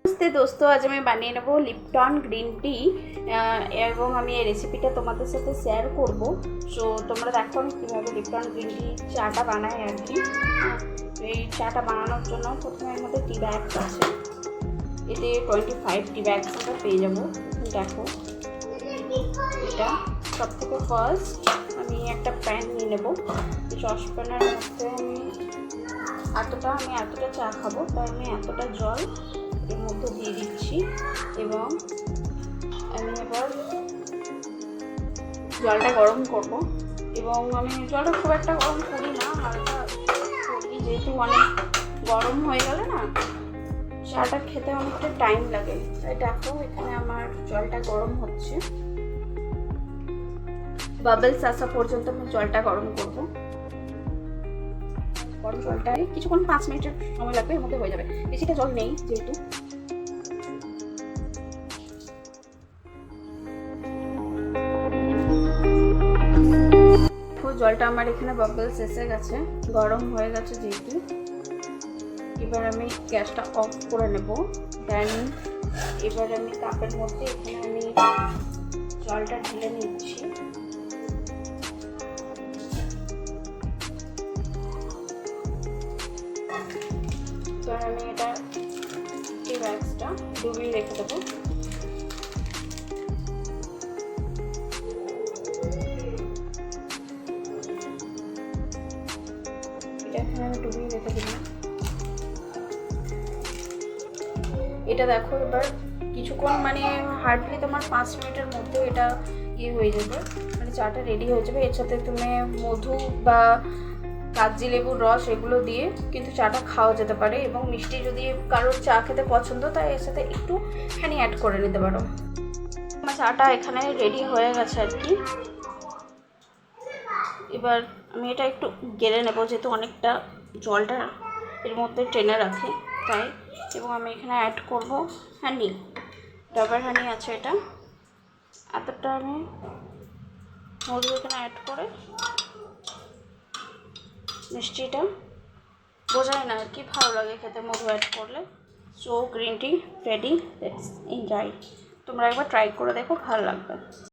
नमस्ते दोस्तों, आज मैं बनिए नेब लिप्टन ग्रीन टी এবং আমি এই রেসিপিটা তোমাদের সাথে শেয়ার করব। সো তোমরা দেখো আমি কীভাবে লিপ্টন গ্রিন টি চাটা বানাই আর কি। এই চাটা বানানোর জন্য প্রথমে এর মধ্যে টি ব্যাগস আছে, এতে 25 টি ব্যাগস আমরা পেয়ে যাবো। দেখো এটা সব থেকে ফার্স্ট আমি একটা প্যান নিয়ে নেব। সসপ্যানের মধ্যে আমি এতটা চা খাবো, তাই আমি এতটা জল এর মধ্যে দিয়ে দিচ্ছি এবং আমি এবার জলটা গরম করব। এবং আমি জলটা খুব একটা গরম করি না, হালকা করি, যেহেতু অনেক গরম হয়ে গেলে না চাটা খেতে অনেকটা টাইম লাগে। তাই দেখো এখানে আমার জলটা গরম হচ্ছে, বাবলস আসা পর্যন্ত আমি জলটা গরম করব। গরম জলটায় কিছুক্ষণ 5 মিনিটের সময় লাগবে, এর মধ্যে হয়ে যাবে। বেশিটা জল নেই যেহেতু। জলটা আমার এখানে বাবলস এসে গেছে, গরম হয়ে গেছে যেহেতু। এবার আমি গ্যাসটা অফ করে নেব। দেন এবার আমি কাপের মধ্যে এখানে আমি জলটা ঢেলে নিচ্ছি। এবার আমি এটা এই ব্যাগসটা ডুবিয়ে রেখে দেবো। এখানে আমি ডুবিয়ে রেখে দিলাম। এটা দেখো এবার কিছুক্ষণ হার্ডলি তোমার 5 মিনিটের মধ্যে এটা হয়ে যাবে, চাটা রেডি হয়ে যাবে। এর সাথে তুমি মধু বা কাগজি লেবুর রস এগুলো দিয়ে কিন্তু চাটা খাওয়া যেতে পারে, এবং মিষ্টি যদি কারোর চা খেতে পছন্দ তাই এর সাথে একটু হানি অ্যাড করে নিতে পারো। আমার চাটা এখানে রেডি হয়ে গেছে আর কি। এবার আমি এটা একটু গেলে নেব, যেহেতু অনেকটা জলটা এর মধ্যে টেনে রাখে তাই। এবং আমি এখানে অ্যাড করব হানি, ডাবর হানি আছে এটা। এতটা আমি মধু এখানে অ্যাড করে, মিষ্টিটা বোঝায় না আর কি, ভালো লাগে খেতে মধু অ্যাড করলে। So green tea ready, let's enjoy. তোমরা একবার ট্রাই করে দেখো, ভালো লাগবে।